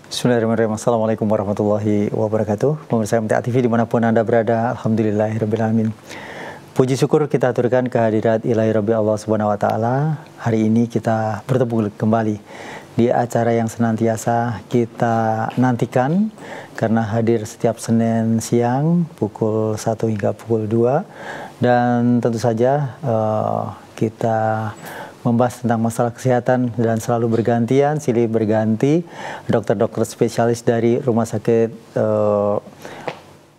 Bismillahirrahmanirrahim. Assalamualaikum warahmatullahi wabarakatuh. Pemirsa MTA TV dimanapun Anda berada, alhamdulillahirrahmanirrahim. Puji syukur kita aturkan kehadirat ilahi Rabbi Allah Subhanahu wa Ta'ala. Hari ini kita bertemu kembali di acara yang senantiasa kita nantikan, karena hadir setiap Senin siang pukul 1 hingga pukul 2. Dan tentu saja kita membahas tentang masalah kesehatan dan selalu bergantian, silih berganti dokter-dokter spesialis dari Rumah Sakit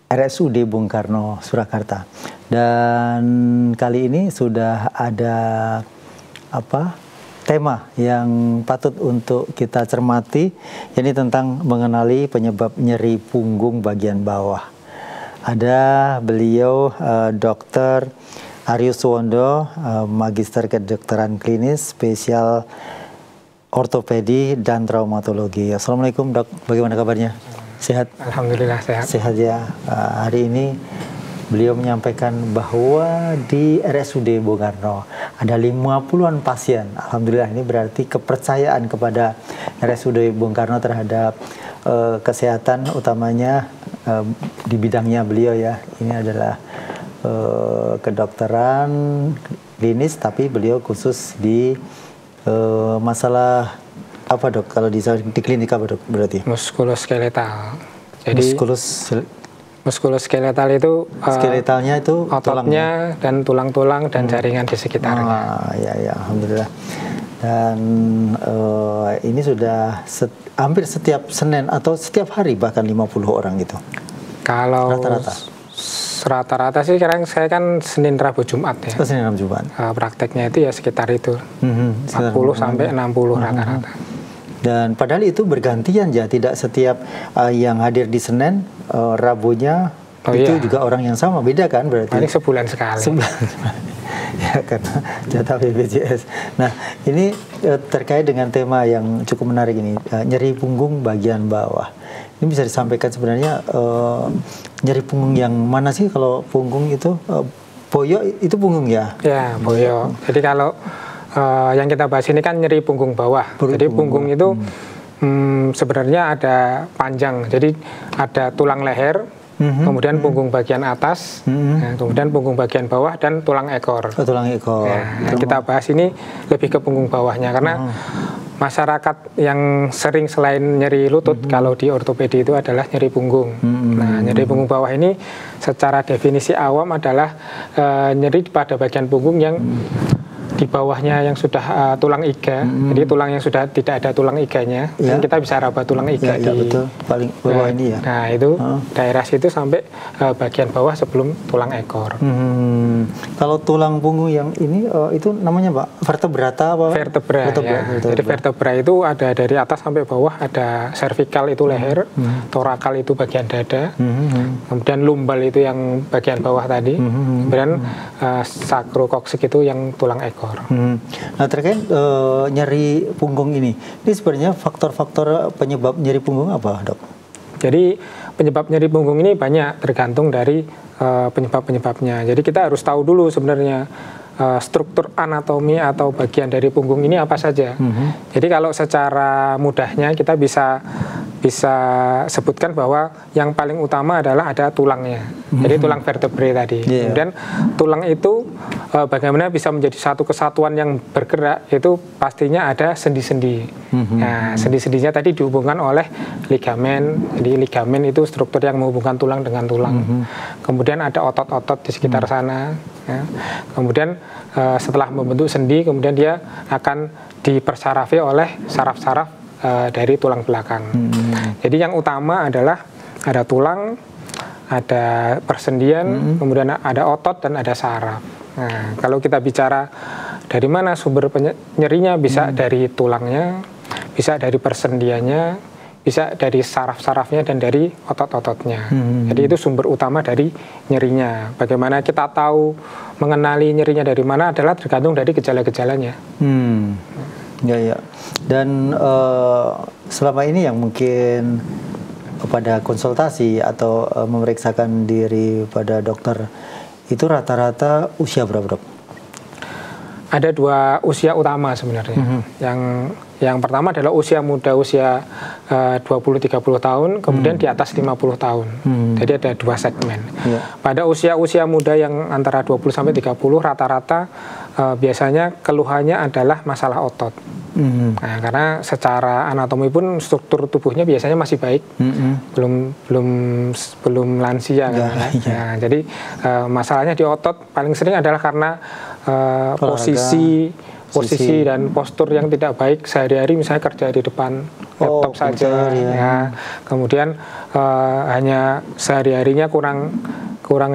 RSUD Bung Karno Surakarta. Dan kali ini sudah ada tema yang patut untuk kita cermati, yakni tentang mengenali penyebab nyeri punggung bagian bawah. Ada beliau Dr. Arius Suwondo, Magister Kedokteran Klinis, Spesial Ortopedi dan Traumatologi. Assalamualaikum dok, bagaimana kabarnya? Sehat? Alhamdulillah sehat. Sehat ya. Hari ini beliau menyampaikan bahwa di RSUD Bung Karno ada 50-an pasien. Alhamdulillah, ini berarti kepercayaan kepada RSUD Bung Karno terhadap kesehatan, utamanya di bidangnya beliau ya. Ini adalah kedokteran klinis, tapi beliau khusus di masalah apa dok? Kalau di klinik apa dok berarti? Muskuloskeletal. Jadi muskuloskeletal itu skeletalnya itu ototnya dan tulang-tulang dan jaringan di sekitarnya. Ya, alhamdulillah. Dan ini sudah hampir setiap Senin atau setiap hari bahkan 50 orang gitu. Kalau rata-rata sih sekarang saya kan Senin, Rabu, Jumat ya. Senin, Rabu, Jumat. Prakteknya itu ya sekitar itu. 40 sampai 60 rata-rata. Dan padahal itu bergantian ya, tidak setiap yang hadir di Senin, Rabunya itu juga orang yang sama, beda kan berarti? Paling sebulan sekali. Ya, karena jatah BPJS. Nah, ini terkait dengan tema yang cukup menarik ini, nyeri punggung bagian bawah. Ini bisa disampaikan sebenarnya nyeri punggung yang mana sih? Kalau punggung itu boyo itu punggung ya? Ya, boyo. Jadi kalau yang kita bahas ini kan nyeri punggung bawah. Jadi punggung itu sebenarnya ada panjang. Jadi ada tulang leher, kemudian punggung bagian atas, kemudian punggung bagian bawah dan tulang ekor. Tulang ekor. Ya, kita bahas ini lebih ke punggung bawahnya karena masyarakat yang sering selain nyeri lutut, kalau di ortopedi itu adalah nyeri punggung. Nah, nyeri punggung bawah ini secara definisi awam adalah nyeri pada bagian punggung yang di bawahnya yang sudah tulang iga, jadi tulang yang sudah tidak ada tulang iganya, kan kita bisa raba tulang iga di betul. Paling bawah ini ya. Nah itu daerah situ sampai bagian bawah sebelum tulang ekor. Kalau tulang punggung yang ini itu namanya Pak vertebrata apa? Vertebra. Jadi vertebra itu ada dari atas sampai bawah, ada cervical itu leher, torakal itu bagian dada, kemudian lumbal itu yang bagian bawah tadi, kemudian sacrococcygis itu yang tulang ekor. Nah, terkait nyeri punggung ini sebenarnya faktor-faktor penyebab nyeri punggung apa dok? Jadi penyebab nyeri punggung ini banyak, tergantung dari penyebab-penyebabnya. Jadi kita harus tahu dulu sebenarnya struktur anatomi atau bagian dari punggung ini apa saja. Jadi kalau secara mudahnya kita bisa sebutkan bahwa yang paling utama adalah ada tulangnya. Jadi tulang vertebrae tadi. Kemudian tulang itu bagaimana bisa menjadi satu kesatuan yang bergerak, itu pastinya ada sendi-sendi. Nah, sendi-sendinya tadi dihubungkan oleh ligamen. Jadi ligamen itu struktur yang menghubungkan tulang dengan tulang. Kemudian ada otot-otot di sekitar sana. Ya. Kemudian setelah membentuk sendi, kemudian dia akan dipersarafi oleh saraf-saraf dari tulang belakang. Jadi yang utama adalah ada tulang, ada persendian, kemudian ada otot dan ada saraf. Nah, kalau kita bicara dari mana sumber nyerinya, bisa dari tulangnya, bisa dari persendiannya, bisa dari saraf-sarafnya dan dari otot-ototnya. Jadi itu sumber utama dari nyerinya. Bagaimana kita tahu mengenali nyerinya dari mana adalah tergantung dari gejala-gejalanya. Ya. Dan selama ini yang mungkin pada konsultasi atau memeriksakan diri pada dokter itu rata-rata usia berapa dok? Ada 2 usia utama sebenarnya. Yang pertama adalah usia muda, usia 20-30 tahun, kemudian di atas 50 tahun. Jadi ada 2 segmen. Pada usia muda yang antara 20-30 rata-rata biasanya keluhannya adalah masalah otot. Nah, karena secara anatomi pun struktur tubuhnya biasanya masih baik, belum lansia kan. Nah, jadi masalahnya di otot paling sering adalah karena posisi dan postur yang tidak baik sehari-hari, misalnya kerja di depan laptop saja, kemudian hanya sehari-harinya kurang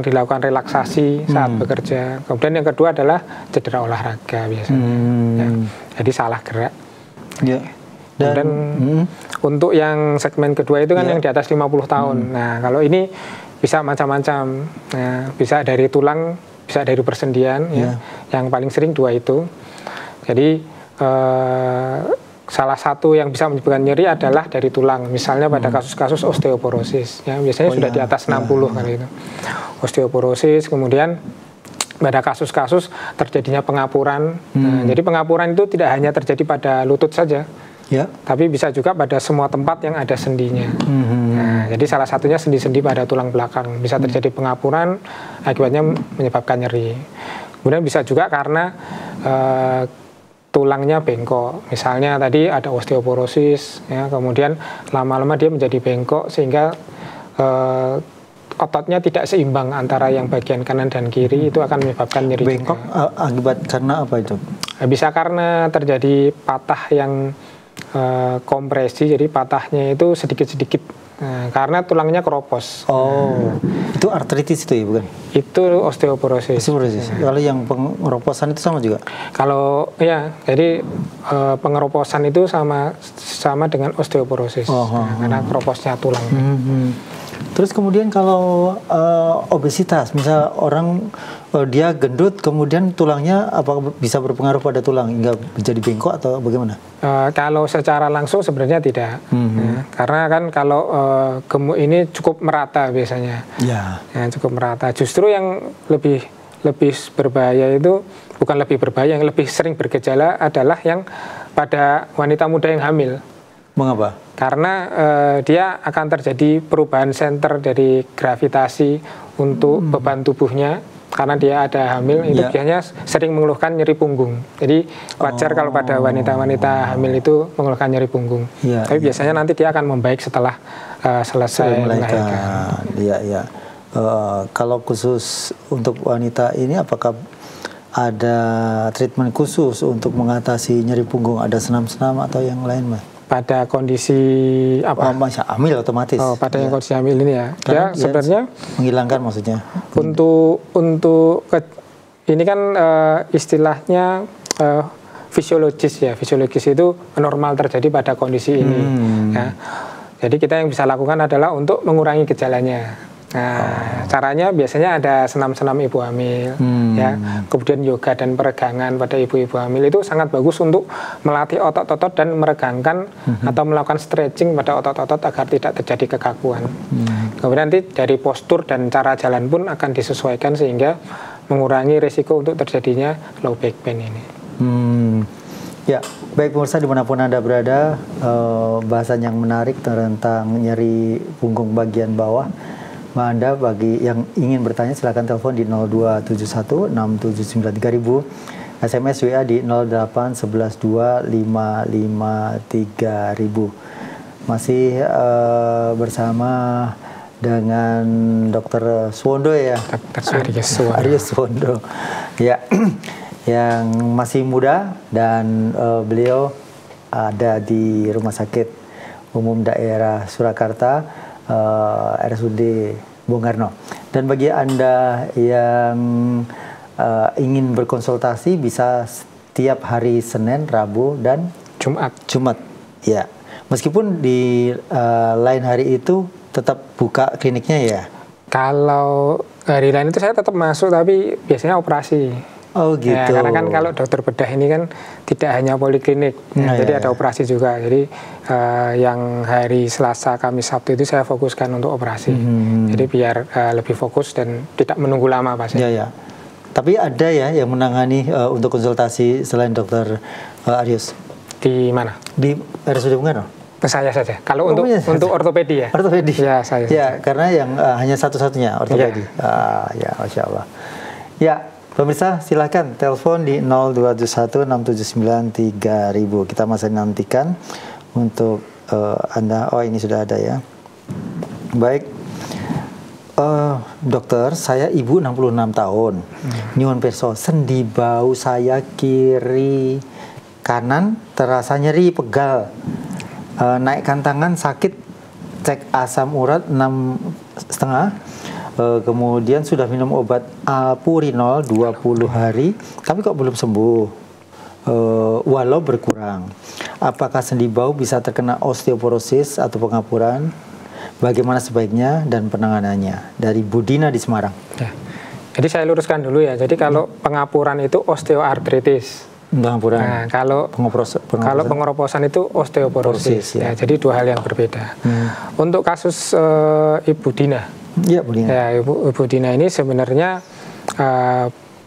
dilakukan relaksasi saat bekerja. Kemudian yang kedua adalah cedera olahraga biasanya, jadi salah gerak. Dan untuk yang segmen kedua itu kan yang di atas 50 tahun. Nah, kalau ini bisa macam-macam, bisa dari tulang, bisa dari persendian, yang paling sering 2 itu. Jadi salah satu yang bisa menyebabkan nyeri adalah dari tulang. Misalnya pada kasus-kasus osteoporosis, biasanya sudah di atas 60 kali itu. Osteoporosis, kemudian pada kasus-kasus terjadinya pengapuran. Jadi pengapuran itu tidak hanya terjadi pada lutut saja, tapi bisa juga pada semua tempat yang ada sendinya. Nah, jadi salah satunya sendi-sendi pada tulang belakang bisa terjadi pengapuran, akibatnya menyebabkan nyeri. Kemudian bisa juga karena tulangnya bengkok. Misalnya tadi ada osteoporosis, kemudian lama-lama dia menjadi bengkok sehingga ototnya tidak seimbang antara yang bagian kanan dan kiri, itu akan menyebabkan nyeri. Bengkok akibat karena apa itu? Bisa karena terjadi patah yang kompresi, jadi patahnya itu sedikit-sedikit. Karena tulangnya keropos. Itu artritis itu ya, bukan? Itu osteoporosis. Kalau yang pengeroposan itu sama juga? Kalau jadi pengeroposan itu sama dengan osteoporosis, karena keroposnya tulang. Terus kemudian kalau obesitas, misal orang dia gendut, kemudian tulangnya apakah bisa berpengaruh pada tulang hingga menjadi bengkok atau bagaimana? Kalau secara langsung sebenarnya tidak, karena kan kalau gemuk ini cukup merata biasanya, cukup merata. Justru yang lebih berbahaya itu bukan lebih berbahaya, yang lebih sering bergejala adalah yang pada wanita muda yang hamil. Mengapa? Karena dia akan terjadi perubahan center dari gravitasi untuk beban tubuhnya. Karena dia ada hamil, itu biasanya sering mengeluhkan nyeri punggung. Jadi wajar kalau pada wanita-wanita hamil itu mengeluhkan nyeri punggung. Tapi biasanya nanti dia akan membaik setelah selesai melahirkan. Kalau khusus untuk wanita ini, apakah ada treatment khusus untuk mengatasi nyeri punggung? Ada senam-senam atau yang lain, Mas? Pada kondisi apa? Hamil otomatis. Pada yang kondisi hamil ini dia sebenarnya menghilangkan maksudnya. Untuk ini kan istilahnya fisiologis itu normal terjadi pada kondisi ini. Jadi kita yang bisa lakukan adalah untuk mengurangi gejalanya. Nah, caranya biasanya ada senam-senam ibu hamil, kemudian yoga dan peregangan pada ibu-ibu hamil itu sangat bagus untuk melatih otot-otot dan meregangkan atau melakukan stretching pada otot-otot agar tidak terjadi kekakuan. Kemudian nanti dari postur dan cara jalan pun akan disesuaikan sehingga mengurangi risiko untuk terjadinya low back pain ini. Ya, baik pemirsa dimanapun Anda berada, bahasan yang menarik tentang nyeri punggung bagian bawah. Anda bagi yang ingin bertanya silakan telepon di 02716793.000, SMS WA di 08112553000. Masih bersama dengan Dr. Suwondo ya, Dr. Aryo Suwondo, ya, yang masih muda dan beliau ada di Rumah Sakit Umum Daerah Surakarta. RSUD Bung Karno. Dan bagi Anda yang ingin berkonsultasi bisa setiap hari Senin, Rabu, dan Jumat. Ya, meskipun di lain hari itu tetap buka kliniknya ya. Kalau hari lain itu saya tetap masuk, tapi biasanya operasi. Oh gitu. Ya, karena kan kalau dokter bedah ini kan tidak hanya poliklinik, jadi ada operasi juga. Jadi yang hari Selasa, Kamis, Sabtu itu saya fokuskan untuk operasi. Jadi biar lebih fokus dan tidak menunggu lama pasien. Tapi ada ya yang menangani untuk konsultasi selain dokter Aryus? Di mana? Di RSUD Bung Karno? Saya saja. Kalau untuk ortopedi ya? Ortopedi? Ya, saya. Ya, karena yang hanya satu-satunya ortopedi. Ya. Ya, Masya Allah. Ya, pemirsa silakan telepon di 02216793.000. Kita masih nantikan untuk Anda. Oh, ini sudah ada ya. Baik. Dokter, saya ibu 66 tahun. Nyuwun pirsa, sendi bau saya kiri kanan terasa nyeri, pegal. Naikkan tangan sakit, cek asam urat 6,5. Kemudian sudah minum obat Alpurinol 20 hari, tapi kok belum sembuh. Walau berkurang. Apakah sendi bau bisa terkena osteoporosis atau pengapuran? Bagaimana sebaiknya dan penanganannya? Dari Budina di Semarang. Ya. Jadi saya luruskan dulu ya. Jadi kalau pengapuran itu osteoartritis. Pengapuran. Nah, kalau pengeroposan itu osteoporosis. Ya. Jadi dua hal yang berbeda. Untuk kasus Ibu Dina. Ya, Bu Dina. Ya, Ibu Dina ini sebenarnya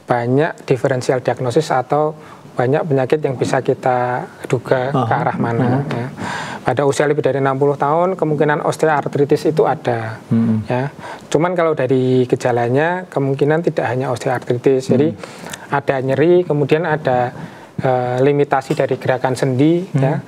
banyak diferensial diagnosis atau banyak penyakit yang bisa kita duga ke arah mana. Ya. Pada usia lebih dari 60 tahun kemungkinan osteoartritis itu ada. Ya. Cuman kalau dari gejalanya kemungkinan tidak hanya osteoartritis. Jadi ada nyeri, kemudian ada limitasi dari gerakan sendi. Ya.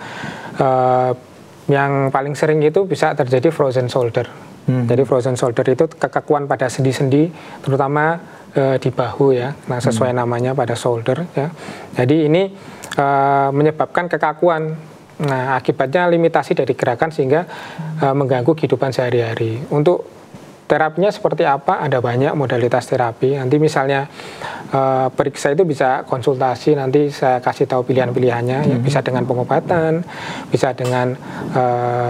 Yang paling sering itu bisa terjadi frozen shoulder. Jadi frozen shoulder itu kekakuan pada sendi-sendi, terutama di bahu ya. Nah, sesuai namanya pada shoulder ya. Jadi ini menyebabkan kekakuan. Nah, akibatnya limitasi dari gerakan sehingga mengganggu kehidupan sehari-hari. Untuk terapinya seperti apa? Ada banyak modalitas terapi. Nanti misalnya periksa itu bisa konsultasi, nanti saya kasih tahu pilihan-pilihannya. Ya, bisa dengan pengobatan, bisa dengan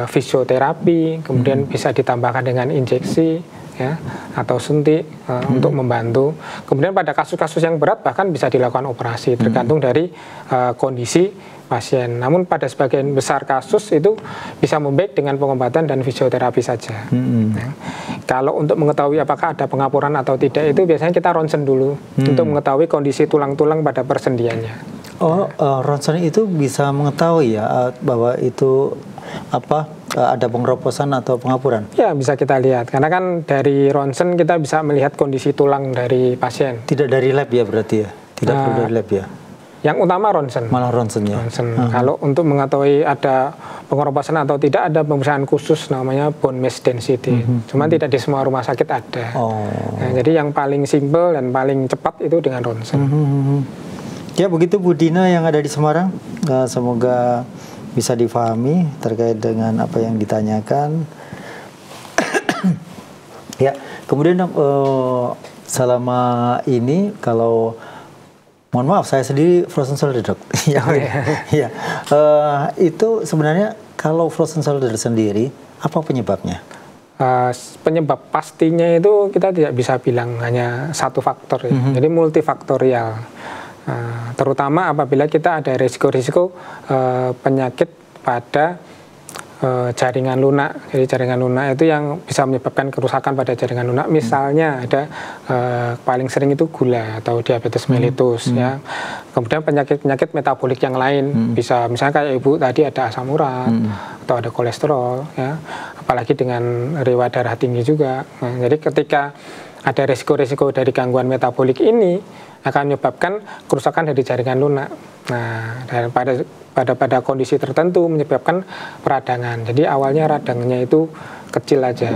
fisioterapi, kemudian bisa ditambahkan dengan injeksi, ya, atau suntik untuk membantu. Kemudian pada kasus-kasus yang berat bahkan bisa dilakukan operasi, tergantung dari kondisi pasien. Namun pada sebagian besar kasus itu bisa membaik dengan pengobatan dan fisioterapi saja. Ya. Kalau untuk mengetahui apakah ada pengapuran atau tidak itu biasanya kita ronsen dulu untuk mengetahui kondisi tulang-tulang pada persendiannya. Oh, ronsen itu bisa mengetahui ya bahwa itu ada pengeroposan atau pengapuran? Ya, bisa kita lihat. Karena kan dari ronsen kita bisa melihat kondisi tulang dari pasien. Tidak dari lab ya berarti ya? Tidak perlu dari lab ya? Yang utama ronsen. Malah ronsen ya? Ronsen. Kalau untuk mengetahui ada pengeroposan atau tidak, ada pemeriksaan khusus namanya bone mass density. Cuman tidak di semua rumah sakit ada. Nah, jadi yang paling simpel dan paling cepat itu dengan ronsen. Ya, begitu Bu Dina yang ada di Semarang. Semoga bisa difahami terkait dengan apa yang ditanyakan. Ya, kemudian selama ini kalau mohon maaf saya sendiri frozen shoulder dok. Ya, itu sebenarnya kalau frozen shoulder sendiri apa penyebabnya? Penyebab pastinya itu kita tidak bisa bilang hanya satu faktor ya. Jadi multifaktorial. Terutama apabila kita ada risiko-risiko penyakit pada jaringan lunak. Jadi jaringan lunak itu yang bisa menyebabkan kerusakan pada jaringan lunak. Misalnya ada paling sering itu gula atau diabetes mellitus ya. Kemudian penyakit-penyakit metabolik yang lain bisa misalnya kayak ibu tadi ada asam urat atau ada kolesterol ya. Apalagi dengan riwayat darah tinggi juga. Nah, jadi ketika ada risiko-risiko dari gangguan metabolik ini akan menyebabkan kerusakan dari jaringan lunak. Nah, dan pada kondisi tertentu menyebabkan peradangan. Jadi awalnya radangnya itu kecil aja.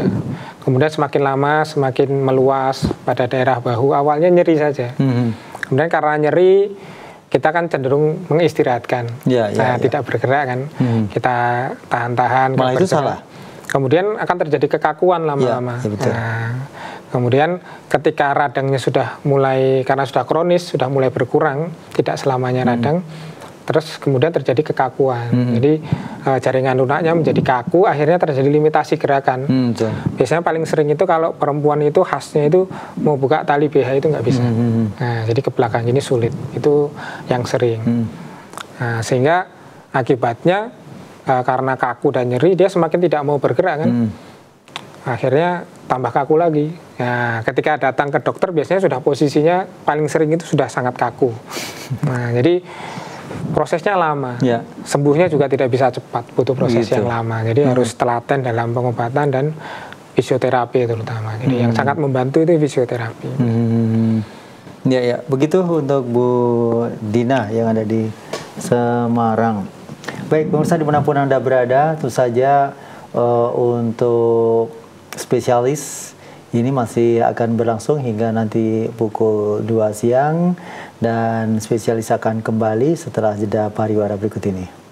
Kemudian semakin lama semakin meluas pada daerah bahu. Awalnya nyeri saja. Kemudian karena nyeri kita kan cenderung mengistirahatkan. Tidak bergerak kan. Kita tahan-tahan. Malah itu salah. Kemudian akan terjadi kekakuan lama-lama. Kemudian ketika radangnya sudah mulai, karena sudah kronis, sudah mulai berkurang, tidak selamanya radang, terus kemudian terjadi kekakuan. Jadi jaringan lunaknya menjadi kaku, akhirnya terjadi limitasi gerakan. Biasanya paling sering itu kalau perempuan itu khasnya itu mau buka tali BH itu nggak bisa. Nah, jadi ke belakang ini sulit, itu yang sering. Nah, sehingga akibatnya karena kaku dan nyeri, dia semakin tidak mau bergerak kan. Akhirnya tambah kaku lagi. Nah, ketika datang ke dokter biasanya sudah posisinya paling sering itu sudah sangat kaku. Nah, jadi prosesnya lama. Sembuhnya juga tidak bisa cepat, butuh proses yang lama. Jadi harus telaten dalam pengobatan dan fisioterapi terutama. Jadi yang sangat membantu itu fisioterapi. Ya, begitu untuk Bu Dina yang ada di Semarang. Baik, pemirsa dimanapun Anda berada, tentu saja untuk spesialis ini masih akan berlangsung hingga nanti pukul 2 siang dan spesialis akan kembali setelah jeda pariwara berikut ini.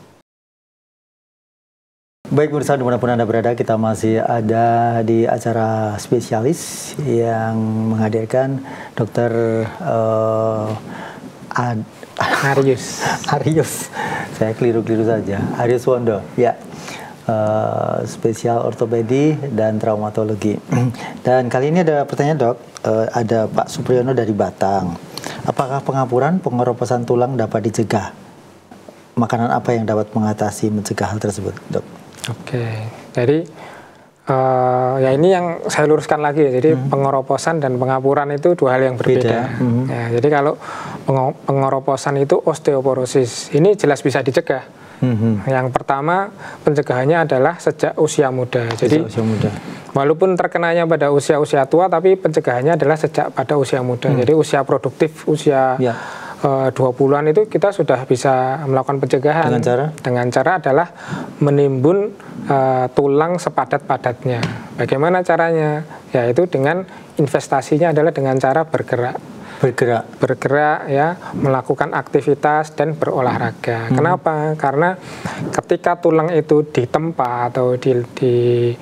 Baik pemirsa dimanapun Anda berada, kita masih ada di acara spesialis yang menghadirkan Dr. Arius. Saya keliru-keliru saja. Arius Wondo, ya. Spesial ortopedi dan traumatologi. Dan kali ini ada pertanyaan dok, ada Pak Supriyono dari Batang. Apakah pengapuran pengeroposan tulang dapat dicegah? Makanan apa yang dapat mencegah hal tersebut, dok? Oke, jadi ya ini yang saya luruskan lagi ya. Jadi pengeroposan dan pengapuran itu dua hal yang berbeda. Ya, jadi kalau pengeroposan itu osteoporosis, ini jelas bisa dicegah. Yang pertama pencegahannya adalah sejak usia muda. Jadi walaupun terkenanya pada usia-usia tua, tapi pencegahannya adalah sejak pada usia muda. Jadi usia produktif, usia 20-an itu kita sudah bisa melakukan pencegahan. Dengan cara adalah menimbun tulang sepadat-padatnya. Bagaimana caranya? Yaitu dengan investasinya adalah dengan cara bergerak ya, melakukan aktivitas dan berolahraga. Kenapa? Karena ketika tulang itu ditempa atau dilatih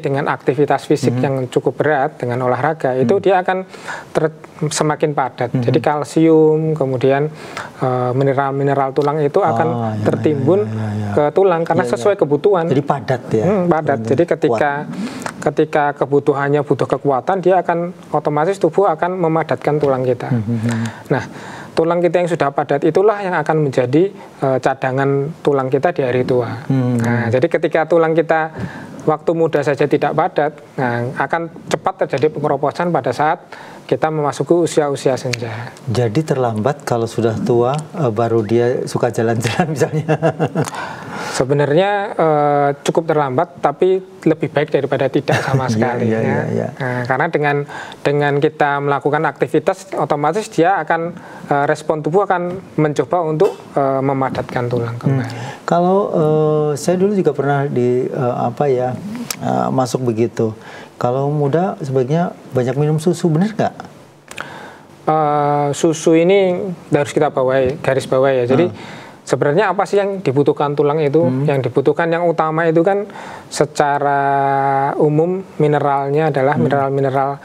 dengan aktivitas fisik yang cukup berat dengan olahraga, itu dia akan semakin padat. Jadi kalsium, kemudian mineral-mineral tulang itu akan tertimbun ke tulang karena sesuai kebutuhan. Jadi padat ya. Padat. Jadi ketika kebutuhannya butuh kekuatan, dia akan otomatis tubuh akan memadatkan tulang kita. Nah, tulang kita yang sudah padat itulah yang akan menjadi cadangan tulang kita di hari tua. Nah, jadi ketika tulang kita waktu muda saja tidak padat, nah, akan cepat terjadi pengeroposan pada saat kita memasuki usia-usia senja. Jadi terlambat kalau sudah tua baru dia suka jalan-jalan misalnya. Sebenarnya cukup terlambat, tapi lebih baik daripada tidak sama sekali. Nah, karena dengan kita melakukan aktivitas, otomatis dia akan respon tubuh akan mencoba untuk memadatkan tulang kembali. Kalau saya dulu juga pernah masuk begitu. Kalau muda sebaiknya banyak minum susu, benar nggak? Susu ini harus kita garis bawahi ya. Jadi sebenarnya apa sih yang dibutuhkan tulang itu? Yang dibutuhkan yang utama itu kan secara umum mineralnya adalah mineral-mineral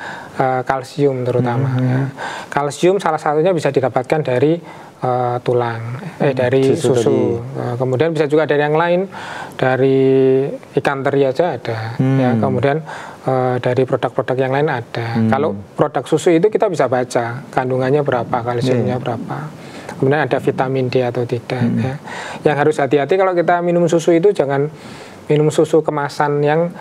kalsium terutama. Ya. Kalsium salah satunya bisa didapatkan dari dari susu. Kemudian bisa juga dari yang lain, dari ikan teri aja ada. Ya, kemudian dari produk-produk yang lain ada. Kalau produk susu itu kita bisa baca kandungannya berapa, kalsiumnya berapa. Kemudian ada vitamin D atau tidak. Ya. Yang harus hati-hati kalau kita minum susu itu jangan minum susu kemasan yang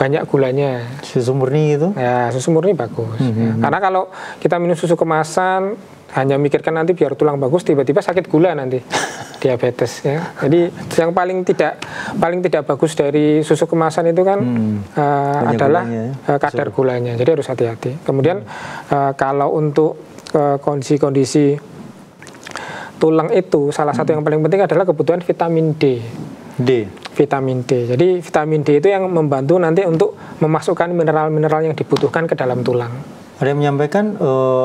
banyak gulanya. Susu murni itu? Ya, susu murni bagus. Ya. Karena kalau kita minum susu kemasan hanya mikirkan nanti biar tulang bagus, tiba-tiba sakit gula nanti, diabetes ya. Jadi yang paling tidak bagus dari susu kemasan itu kan adalah kadar gulanya. Jadi harus hati-hati. Kemudian kalau untuk kondisi-kondisi tulang itu salah satu yang paling penting adalah kebutuhan vitamin D. Vitamin D. Jadi vitamin D itu yang membantu nanti untuk memasukkan mineral-mineral yang dibutuhkan ke dalam tulang. Ada yang menyampaikan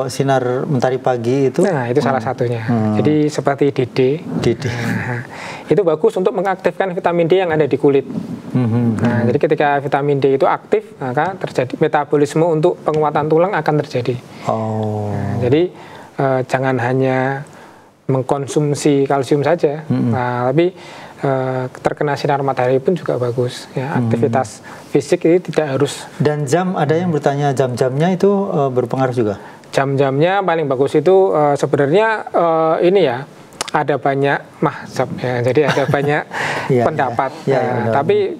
sinar mentari pagi itu? Nah, itu salah satunya. Jadi seperti DD. Nah, itu bagus untuk mengaktifkan vitamin D yang ada di kulit. Nah, jadi ketika vitamin D itu aktif, maka terjadi metabolisme untuk penguatan tulang akan terjadi. Nah, jadi jangan hanya mengkonsumsi kalsium saja, nah, tapi terkena sinar matahari pun juga bagus ya. Aktivitas fisik ini tidak harus. Dan jam, ada yang bertanya jam-jamnya itu berpengaruh juga? Jam-jamnya paling bagus itu sebenarnya ini ya, ada banyak mazhab ya, jadi ada banyak pendapat. Tapi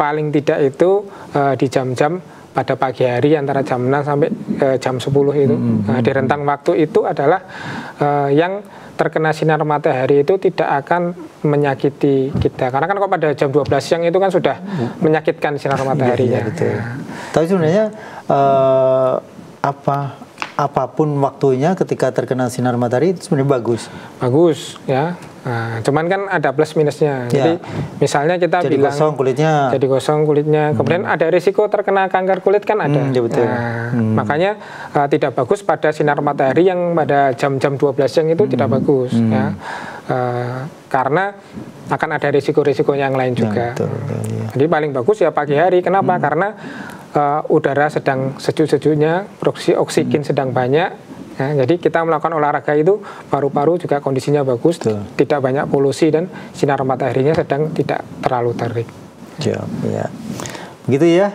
paling tidak itu di jam-jam pada pagi hari antara jam 6 sampai jam 10 itu. Di rentang waktu itu adalah yang terkena sinar matahari itu tidak akan menyakiti kita. Karena kan kalau pada jam 12 siang itu kan sudah menyakitkan sinar mataharinya. Betul. Tapi sebenarnya apapun waktunya ketika terkena sinar matahari itu sebenarnya bagus. Bagus ya. Nah, cuman kan ada plus minusnya. Jadi misalnya kita jadi bilang jadi gosong kulitnya. Kemudian ada risiko terkena kanker kulit kan ada. Betul. Nah, makanya tidak bagus pada sinar matahari yang pada jam-jam 12 siang itu tidak bagus ya. Karena akan ada risiko-risiko yang lain juga. Betul, ya. Jadi paling bagus ya pagi hari. Kenapa? Karena udara sedang sejuk-sejuknya, produksi oksigen sedang banyak. Ya, jadi kita melakukan olahraga itu paru-paru juga kondisinya bagus, tidak banyak polusi dan sinar mataharinya sedang tidak terlalu terik. Ya. Begitu ya,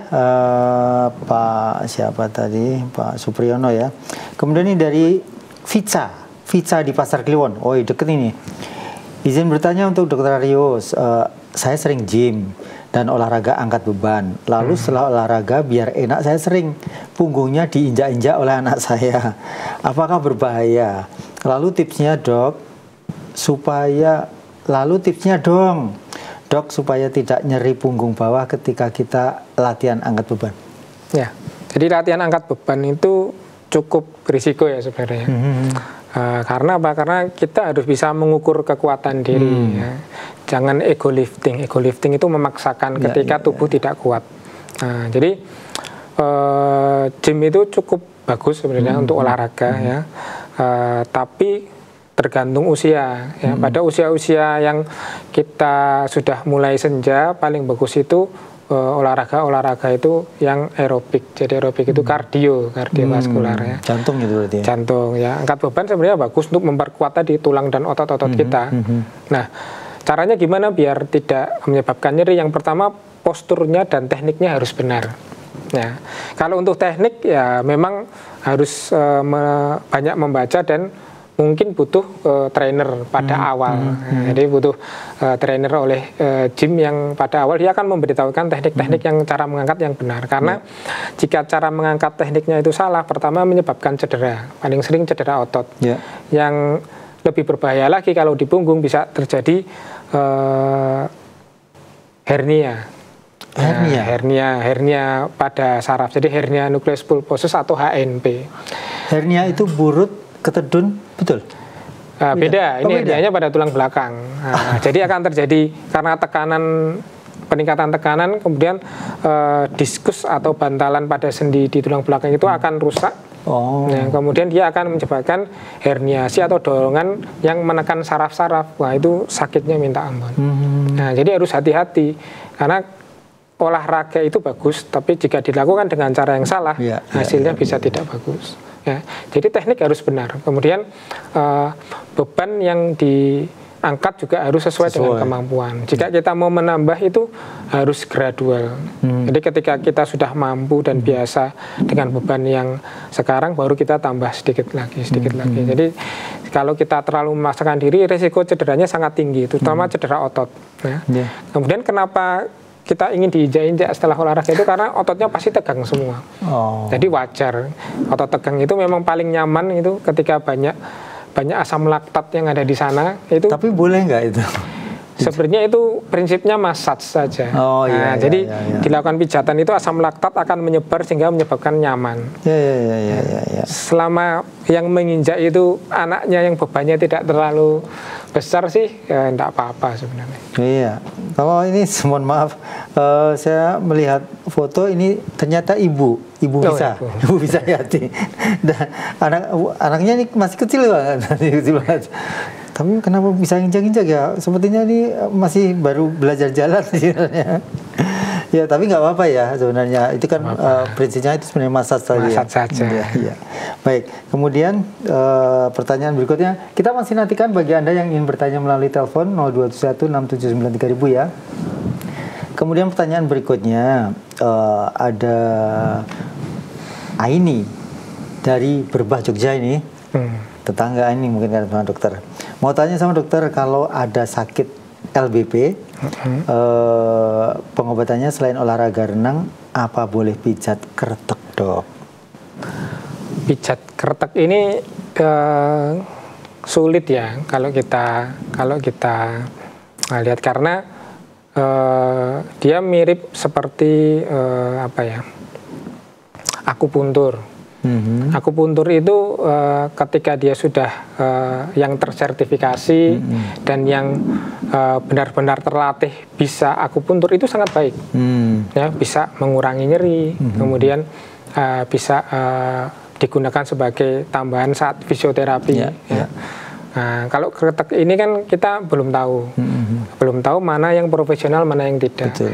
Pak siapa tadi, Pak Supriyono ya. Kemudian ini dari Vica di Pasar Kliwon. Oh, deket ini. Izin bertanya untuk Dr. Aryo, saya sering gym dan olahraga angkat beban. Lalu setelah olahraga biar enak saya sering punggungnya diinjak-injak oleh anak saya. Apakah berbahaya? Lalu tipsnya dong, supaya tidak nyeri punggung bawah ketika kita latihan angkat beban. Ya, jadi latihan angkat beban itu cukup berisiko ya sebenarnya. Karena apa? Karena kita harus bisa mengukur kekuatan diri. Ya. Jangan ego lifting. Ego lifting itu memaksakan ketika tubuh tidak kuat. Nah, jadi gym itu cukup bagus sebenarnya untuk olahraga ya. Tapi tergantung usia. Ya. Pada usia-usia yang kita sudah mulai senja, paling bagus itu olahraga itu yang aerobik. Jadi aerobik itu kardiovaskular ya. Jantung itu berarti ya? Jantung ya. Angkat beban sebenarnya bagus untuk memperkuat tadi tulang dan otot-otot kita. Nah, caranya gimana biar tidak menyebabkan nyeri? Yang pertama, posturnya dan tekniknya harus benar. Ya. Kalau untuk teknik ya memang harus banyak membaca dan mungkin butuh trainer pada awal. Jadi butuh trainer oleh gym yang pada awal dia akan memberitahukan teknik-teknik yang cara mengangkat yang benar. Karena jika cara mengangkat tekniknya itu salah, pertama menyebabkan cedera. Paling sering cedera otot. Yang lebih berbahaya lagi kalau di punggung bisa terjadi hernia. Hernia pada saraf. Jadi hernia nucleus pulposus atau HNP. Hernia itu burut ketedun, betul? Beda. Ini hernianya pada tulang belakang. Jadi akan terjadi karena peningkatan tekanan, kemudian diskus atau bantalan pada sendi di tulang belakang itu akan rusak. Nah, kemudian dia akan menyebabkan herniasi atau dorongan yang menekan saraf-saraf. Wah, itu sakitnya minta ampun. Nah, jadi harus hati-hati karena olahraga itu bagus, tapi jika dilakukan dengan cara yang salah, hasilnya bisa tidak bagus. Ya, jadi teknik harus benar. Kemudian beban yang diangkat juga harus sesuai dengan kemampuan. Jika kita mau menambah itu harus gradual. Jadi ketika kita sudah mampu dan biasa dengan beban yang sekarang, baru kita tambah sedikit lagi. Jadi kalau kita terlalu memaksakan diri, risiko cederanya sangat tinggi, terutama cedera otot. Ya. Kemudian kenapa kita ingin diinjak-injak setelah olahraga itu karena ototnya pasti tegang semua. Jadi wajar. Otot tegang itu memang paling nyaman itu ketika banyak asam laktat yang ada di sana. Itu. Tapi boleh nggak itu? Sebenarnya itu prinsipnya massage saja. Jadi dilakukan pijatan itu asam laktat akan menyebar sehingga menyebabkan nyaman. Selama yang menginjak itu anaknya yang bebannya tidak terlalu besar sih, ya enggak apa-apa sebenarnya. Iya. Kalau ini, mohon maaf, saya melihat foto ini ternyata ibu bisa Yati. Dan anaknya ini masih kecil banget. Tapi kenapa bisa injak-injak ya? Sepertinya ini masih baru belajar jalan sebenarnya. Ya, tapi nggak apa-apa ya sebenarnya. Itu kan prinsipnya itu sebenarnya massage tadi. Massage saja. Ya. Baik. Kemudian pertanyaan berikutnya, kita masih nantikan bagi Anda yang ingin bertanya melalui telepon 02716793.000 ya. Kemudian pertanyaan berikutnya ada Aini dari Berbah Jogja ini. Tetangga ini mungkin kan sama dokter. Mau tanya sama dokter, kalau ada sakit LBP. Pengobatannya selain olahraga renang, apa boleh pijat kretek, Dok? Pijat kretek ini sulit ya kalau kita lihat, karena dia mirip seperti apa ya, akupuntur. Akupuntur itu ketika dia sudah yang tersertifikasi dan yang benar-benar terlatih bisa akupuntur, itu sangat baik. Ya, bisa mengurangi nyeri, kemudian bisa digunakan sebagai tambahan saat fisioterapi. Ya. Nah, kalau kretek ini kan kita belum tahu, mana yang profesional, mana yang tidak. Betul.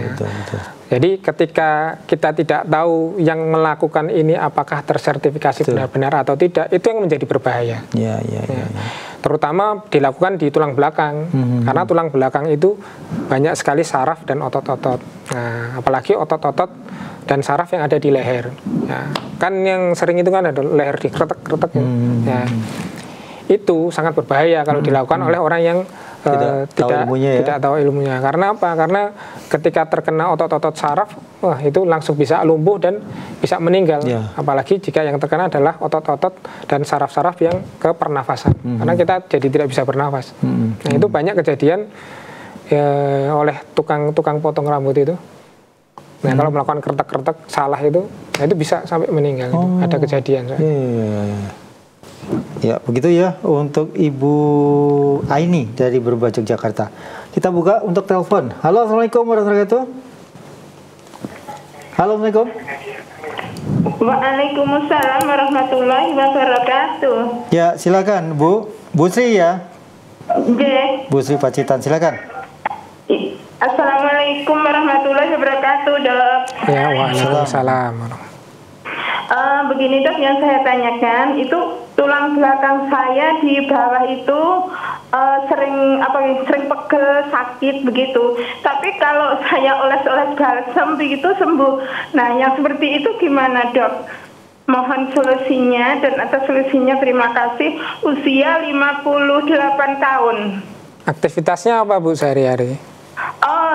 Jadi ketika kita tidak tahu yang melakukan ini apakah tersertifikasi benar-benar atau tidak, itu yang menjadi berbahaya. Ya. Terutama dilakukan di tulang belakang, karena tulang belakang itu banyak sekali saraf dan otot-otot. Nah, apalagi otot-otot dan saraf yang ada di leher. Ya, kan yang sering itu kan ada leher dikretek-kretek. Ya. Itu sangat berbahaya kalau dilakukan oleh orang yang tidak tahu ilmunya. Karena apa? Karena ketika terkena otot-otot saraf, wah itu langsung bisa lumpuh dan bisa meninggal. Apalagi jika yang terkena adalah otot-otot dan saraf-saraf yang ke pernafasan. Karena kita jadi tidak bisa bernafas. Nah, itu banyak kejadian oleh tukang potong rambut itu. Nah, kalau melakukan kretek-kretek salah itu, nah itu bisa sampai meninggal. Ada kejadian. Ya, begitu ya untuk Ibu Aini dari Berbah, Yogyakarta. Kita buka untuk telepon. Halo, Assalamualaikum warahmatullahi wabarakatuh. Halo, Assalamualaikum. Waalaikumsalam warahmatullahi wabarakatuh. Ya, silakan Bu Sri ya. Bu Sri Pacitan, silakan. Assalamualaikum warahmatullahi wabarakatuh, Dok. Ya, waalaikumsalam. Begini, Dok, yang saya tanyakan itu tulang belakang saya di bawah itu sering pegel, sakit begitu. Tapi kalau saya oles-oles balsam begitu sembuh. Nah, yang seperti itu gimana, Dok? Mohon solusinya, dan atas solusinya terima kasih. Usia 58 tahun. Aktivitasnya apa, Bu, sehari-hari?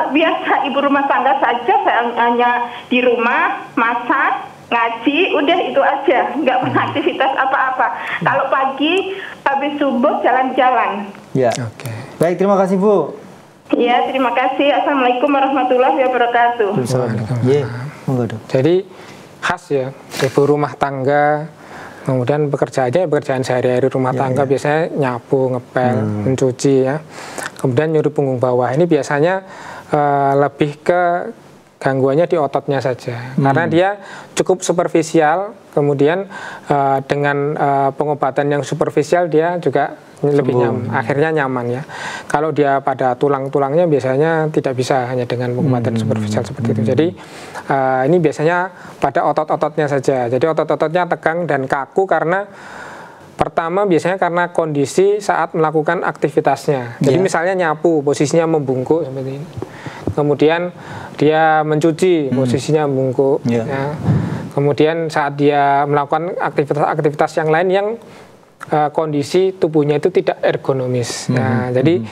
Biasa ibu rumah tangga saja, saya hanya di rumah masak, ngaji, udah itu aja, nggak pernah aktivitas apa-apa. Kalau pagi habis subuh jalan-jalan. Ya. Oke. Baik, terima kasih Bu. Ya, terima kasih. Assalamualaikum warahmatullahi wabarakatuh. Jadi khas ya, ibu rumah tangga, kemudian pekerjaan sehari-hari rumah tangga biasanya nyapu, ngepel, mencuci ya. Kemudian nyeri punggung bawah, ini biasanya lebih ke gangguannya di ototnya saja, karena dia cukup superficial. Kemudian dengan pengobatan yang superficial dia juga lebih akhirnya nyaman ya. Kalau dia pada tulang-tulangnya biasanya tidak bisa hanya dengan pengobatan superficial seperti itu. Jadi ini biasanya pada otot-ototnya saja. Jadi otot-ototnya tegang dan kaku karena pertama biasanya karena kondisi saat melakukan aktivitasnya. Jadi misalnya nyapu, posisinya membungkuk seperti ini. Kemudian dia mencuci, posisinya membungkuk. Ya. Kemudian saat dia melakukan aktivitas-aktivitas yang lain yang kondisi tubuhnya itu tidak ergonomis. Nah, jadi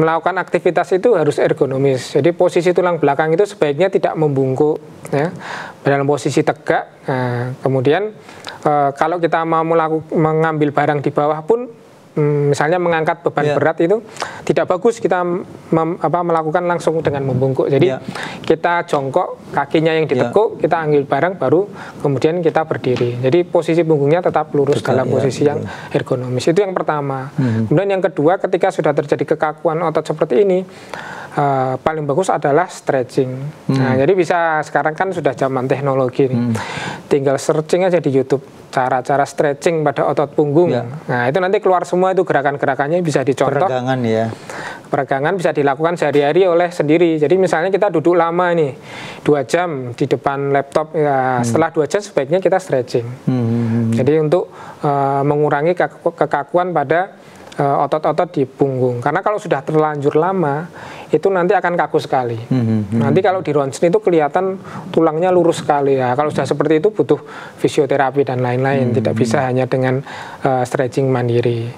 melakukan aktivitas itu harus ergonomis. Jadi posisi tulang belakang itu sebaiknya tidak membungkuk, ya, dalam posisi tegak. Nah, kemudian kalau kita mau mengambil barang di bawah pun, misalnya mengangkat beban berat itu tidak bagus kita melakukan langsung dengan membungkuk. Jadi kita jongkok, kakinya yang ditekuk, kita ambil barang baru kemudian kita berdiri. Jadi posisi punggungnya tetap lurus dalam posisi yang ergonomis. Itu yang pertama. Kemudian yang kedua, ketika sudah terjadi kekakuan otot seperti ini, paling bagus adalah stretching. Nah, jadi bisa, sekarang kan sudah zaman teknologi nih. Tinggal searching aja di YouTube cara-cara stretching pada otot punggung. Nah, itu nanti keluar semua itu gerakan-gerakannya, bisa dicontoh. Peregangan ya. Peregangan bisa dilakukan sehari-hari oleh sendiri. Jadi misalnya kita duduk lama nih, 2 jam di depan laptop, ya setelah 2 jam sebaiknya kita stretching. Jadi untuk mengurangi kekakuan pada otot-otot di punggung. Karena kalau sudah terlanjur lama, itu nanti akan kaku sekali. Nanti kalau di ronsen itu kelihatan tulangnya lurus sekali. Ya, kalau sudah seperti itu butuh fisioterapi dan lain-lain. Tidak bisa hanya dengan stretching mandiri.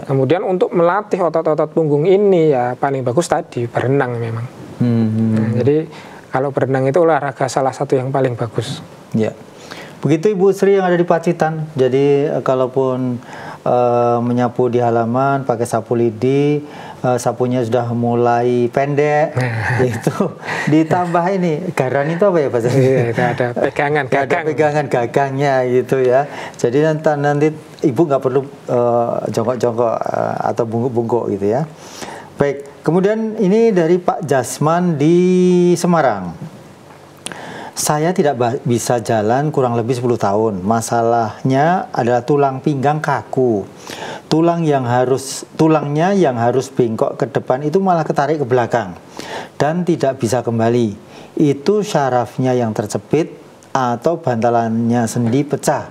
Kemudian untuk melatih otot-otot punggung ini ya paling bagus tadi berenang memang. Nah, jadi kalau berenang itu olahraga salah satu yang paling bagus. Ya. Begitu Ibu Sri yang ada di Pacitan. Jadi kalaupun menyapu di halaman pakai sapu lidi, sapunya sudah mulai pendek, itu ditambah ini garan itu apa ya Pak? Iya, itu ada pegangan gagang. Ada pegangan gagangnya gitu ya. Jadi nanti Ibu nggak perlu jongkok-jongkok atau bungkuk-bungkuk gitu ya. Baik, kemudian ini dari Pak Jasman di Semarang. Saya tidak bisa jalan kurang lebih 10 tahun. Masalahnya adalah tulang pinggang kaku. Tulangnya yang harus bengkok ke depan itu malah ketarik ke belakang dan tidak bisa kembali. Itu syarafnya yang terjepit atau bantalannya sendi pecah.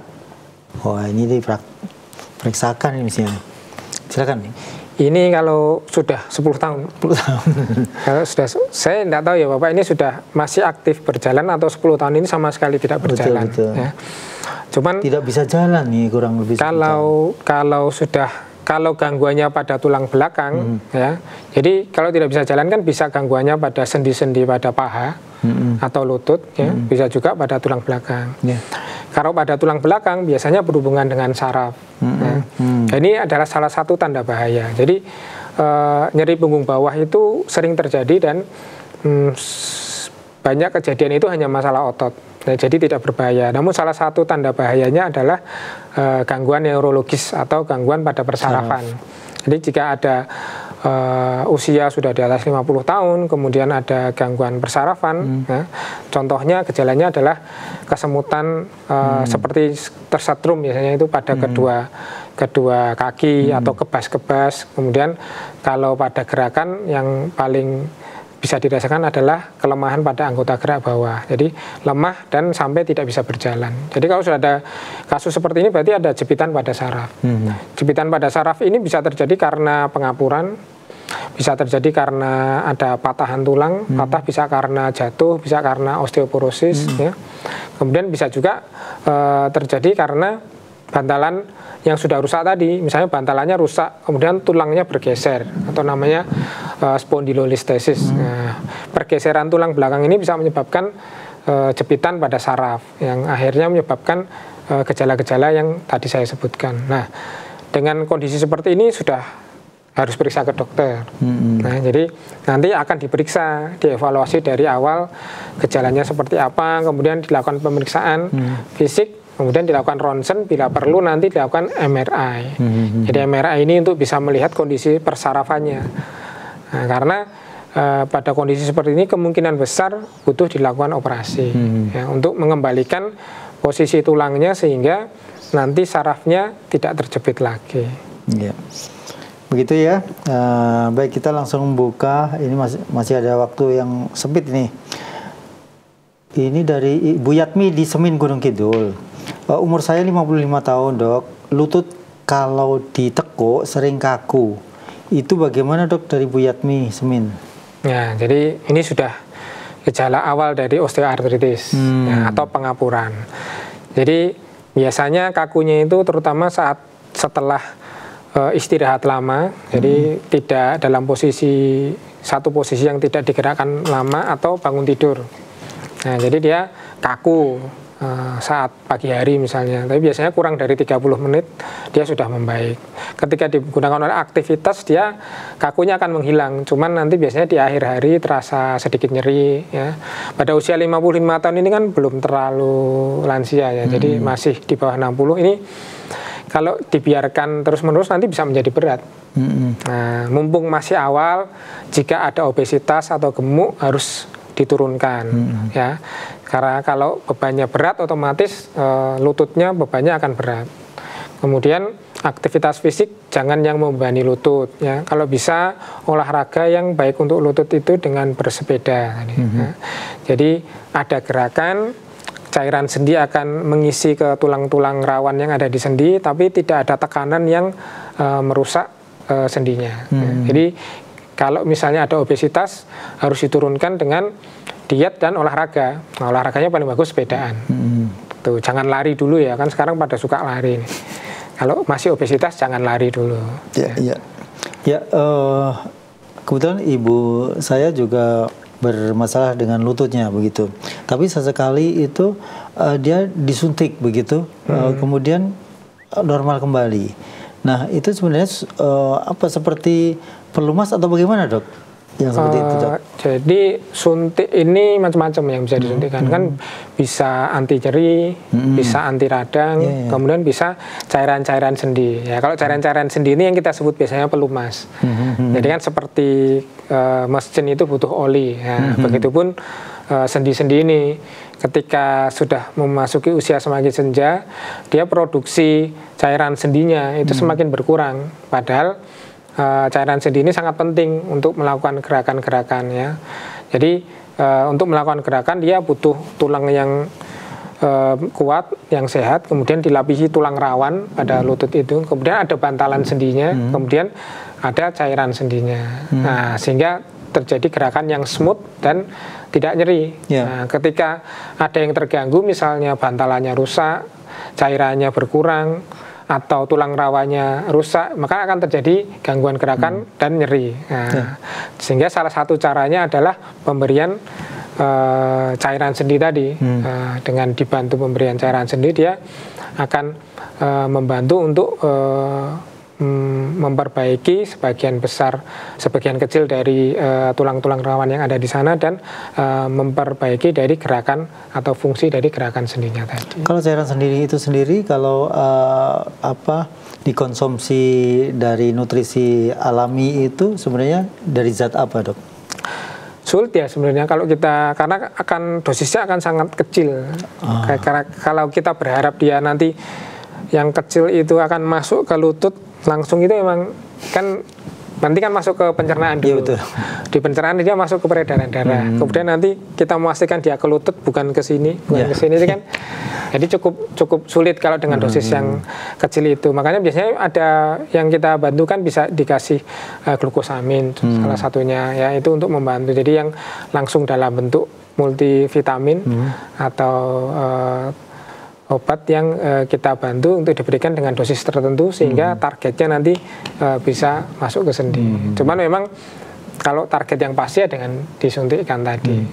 Wah, ini diperiksakan ini misalnya. Silakan nih. Ini kalau sudah 10 tahun. 10 tahun. Kalau sudah, saya tidak tahu ya Bapak, ini sudah masih aktif berjalan atau 10 tahun ini sama sekali tidak berjalan. Betul. Ya. Cuman tidak bisa jalan nih kurang lebih. Kalau gangguannya pada tulang belakang, ya. Jadi kalau tidak bisa jalan kan bisa gangguannya pada sendi-sendi pada paha atau lutut, ya. Bisa juga pada tulang belakang. Kalau pada tulang belakang biasanya berhubungan dengan saraf. Ya. Ini adalah salah satu tanda bahaya. Jadi nyeri punggung bawah itu sering terjadi dan banyak kejadian itu hanya masalah otot. Nah, jadi tidak berbahaya. Namun salah satu tanda bahayanya adalah gangguan neurologis atau gangguan pada persarafan. Jadi jika ada usia sudah di atas 50 tahun, kemudian ada gangguan persarafan, ya, contohnya gejalanya adalah kesemutan seperti tersetrum biasanya itu pada kedua kaki atau kebas-kebas. Kemudian kalau pada gerakan yang paling bisa dirasakan adalah kelemahan pada anggota gerak bawah. Jadi lemah dan sampai tidak bisa berjalan. Jadi kalau sudah ada kasus seperti ini berarti ada jepitan pada saraf. Jepitan pada saraf ini bisa terjadi karena pengapuran, bisa terjadi karena ada patahan tulang, patah bisa karena jatuh, bisa karena osteoporosis. Ya. Kemudian bisa juga terjadi karena bantalan yang sudah rusak tadi, misalnya bantalannya rusak, kemudian tulangnya bergeser atau namanya spondylolistesis. Nah, pergeseran tulang belakang ini bisa menyebabkan jepitan pada saraf yang akhirnya menyebabkan gejala-gejala yang tadi saya sebutkan. Nah, dengan kondisi seperti ini sudah harus periksa ke dokter. Nah, jadi nanti akan diperiksa, dievaluasi dari awal gejalanya seperti apa, kemudian dilakukan pemeriksaan fisik. Kemudian dilakukan ronsen, bila perlu nanti dilakukan MRI. Jadi MRI ini untuk bisa melihat kondisi persarafannya. Nah, karena pada kondisi seperti ini kemungkinan besar butuh dilakukan operasi ya, untuk mengembalikan posisi tulangnya sehingga nanti sarafnya tidak terjepit lagi. Ya. Begitu ya. Baik, kita langsung buka. Ini masih ada waktu yang sempit nih. Ini dari Ibu Yatmi di Semin Gunung Kidul. Umur saya 55 tahun dok, lutut kalau ditekuk sering kaku. Itu bagaimana dok dari Bu Yatmi Semin? Ya, jadi ini sudah gejala awal dari osteoartritis ya, atau pengapuran. Jadi biasanya kakunya itu terutama setelah istirahat lama, jadi tidak dalam satu posisi yang tidak digerakkan lama atau bangun tidur. Nah, jadi dia kaku saat pagi hari misalnya, tapi biasanya kurang dari 30 menit dia sudah membaik. Ketika digunakan oleh aktivitas dia kakunya akan menghilang, cuman nanti biasanya di akhir hari terasa sedikit nyeri ya. Pada usia 55 tahun ini kan belum terlalu lansia ya, jadi masih di bawah 60 ini. Kalau dibiarkan terus-menerus nanti bisa menjadi berat. Nah, mumpung masih awal, jika ada obesitas atau gemuk harus diturunkan ya. Karena kalau bebannya berat otomatis lututnya bebannya akan berat. Kemudian aktivitas fisik jangan yang membebani lutut ya. Kalau bisa olahraga yang baik untuk lutut itu dengan bersepeda. Ya. Jadi ada gerakan, cairan sendi akan mengisi ke tulang-tulang rawan yang ada di sendi, tapi tidak ada tekanan yang merusak sendinya. Jadi kalau misalnya ada obesitas harus diturunkan dengan diet dan olahraga. Nah, olahraganya paling bagus sepedaan. Tuh, jangan lari dulu ya, kan sekarang pada suka lari nih. Kalau masih obesitas jangan lari dulu. Ya, kebetulan ibu saya juga bermasalah dengan lututnya begitu. Tapi sesekali itu dia disuntik begitu, kemudian normal kembali. Nah, itu sebenarnya seperti pelumas atau bagaimana, Dok? Yang seperti itu, Dok. Jadi suntik ini macam-macam yang bisa disuntikkan. Kan bisa anti nyeri, bisa anti radang, kemudian bisa cairan-cairan sendi. Ya, kalau cairan-cairan sendi ini yang kita sebut biasanya pelumas. Jadi kan seperti mesin itu butuh oli. Ya, begitupun sendi-sendi ini ketika sudah memasuki usia semakin senja, dia produksi cairan sendinya itu semakin berkurang. Padahal cairan sendi ini sangat penting untuk melakukan gerakan-gerakan ya. Jadi untuk melakukan gerakan dia butuh tulang yang kuat, yang sehat, kemudian dilapisi tulang rawan pada lutut itu, kemudian ada bantalan sendinya, kemudian ada cairan sendinya. Nah, sehingga terjadi gerakan yang smooth dan tidak nyeri. Nah, ketika ada yang terganggu, misalnya bantalannya rusak, cairannya berkurang, atau tulang rawannya rusak, maka akan terjadi gangguan gerakan dan nyeri. Nah, sehingga salah satu caranya adalah pemberian cairan sendi tadi. Dengan dibantu pemberian cairan sendi, dia akan membantu untuk memperbaiki sebagian kecil dari tulang-tulang rawan yang ada di sana dan memperbaiki dari gerakan atau fungsi dari gerakan sendinya tadi. Kalau cairan sendiri itu sendiri, kalau dikonsumsi dari nutrisi alami itu sebenarnya dari zat apa, Dok? Sulit ya sebenarnya kalau kita, karena dosisnya akan sangat kecil. Karena kalau kita berharap dia nanti yang kecil itu akan masuk ke lutut langsung, itu memang kan nanti kan masuk ke pencernaan dulu. Di pencernaan dia masuk ke peredaran darah. Kemudian nanti kita memastikan dia ke lutut, bukan ke sini, ke sini kan. Jadi cukup sulit kalau dengan dosis yang kecil itu. Makanya biasanya ada yang kita bantu kan bisa dikasih glukosamin salah satunya ya, itu untuk membantu. Jadi yang langsung dalam bentuk multivitamin atau obat yang kita bantu untuk diberikan dengan dosis tertentu sehingga targetnya nanti bisa masuk ke sendi. Cuman memang kalau target yang pasti ya dengan disuntikkan tadi.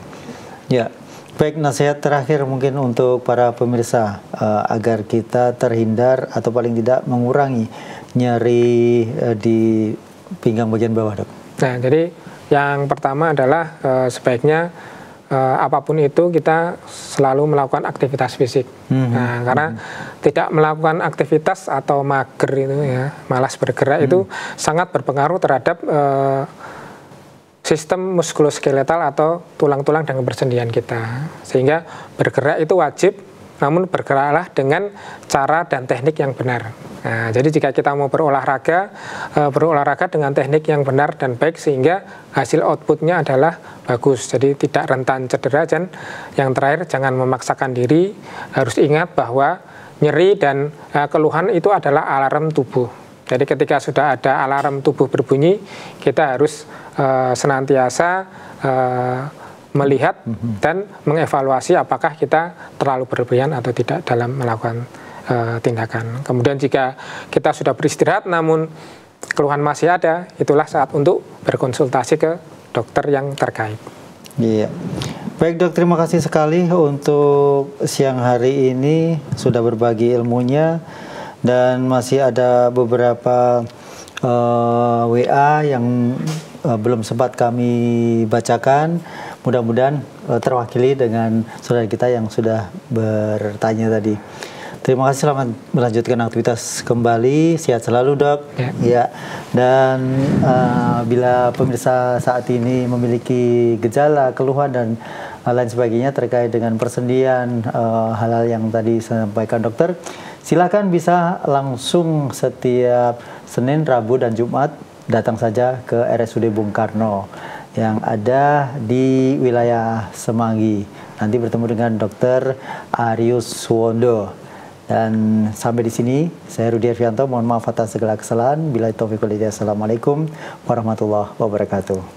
Ya, baik, nasihat terakhir mungkin untuk para pemirsa agar kita terhindar atau paling tidak mengurangi nyeri di pinggang bagian bawah, Dok. Nah, jadi yang pertama adalah sebaiknya apapun itu kita selalu melakukan aktivitas fisik. Nah, karena tidak melakukan aktivitas atau mager itu ya, malas bergerak itu sangat berpengaruh terhadap sistem muskuloskeletal atau tulang-tulang dan kebersendian kita. Sehingga bergerak itu wajib, namun bergeraklah dengan cara dan teknik yang benar. Nah, jadi jika kita mau berolahraga dengan teknik yang benar dan baik sehingga hasil outputnya adalah bagus. Jadi tidak rentan cedera. Dan yang terakhir, jangan memaksakan diri. Harus ingat bahwa nyeri dan keluhan itu adalah alarm tubuh. Jadi ketika sudah ada alarm tubuh berbunyi, kita harus senantiasa melihat dan mengevaluasi apakah kita terlalu berlebihan atau tidak dalam melakukan tindakan. Kemudian jika kita sudah beristirahat namun keluhan masih ada, itulah saat untuk berkonsultasi ke dokter yang terkait. Iya. Baik, Dok, terima kasih sekali untuk siang hari ini sudah berbagi ilmunya, dan masih ada beberapa WA yang belum sempat kami bacakan. Mudah-mudahan terwakili dengan saudara kita yang sudah bertanya tadi. Terima kasih, selamat melanjutkan aktivitas kembali. Sehat selalu, Dok. Ya. Dan bila pemirsa saat ini memiliki gejala, keluhan dan lain sebagainya terkait dengan persendian, hal-hal yang tadi disampaikan dokter, silakan bisa langsung setiap Senin, Rabu, dan Jumat datang saja ke RSUD Bung Karno yang ada di wilayah Semanggi. Nanti bertemu dengan Dr. Arius Suwondo. Dan sampai di sini, saya Rudi Arfianto, mohon maaf atas segala kesalahan. Bila taufiq wal hidayah. Assalamualaikum warahmatullahi wabarakatuh.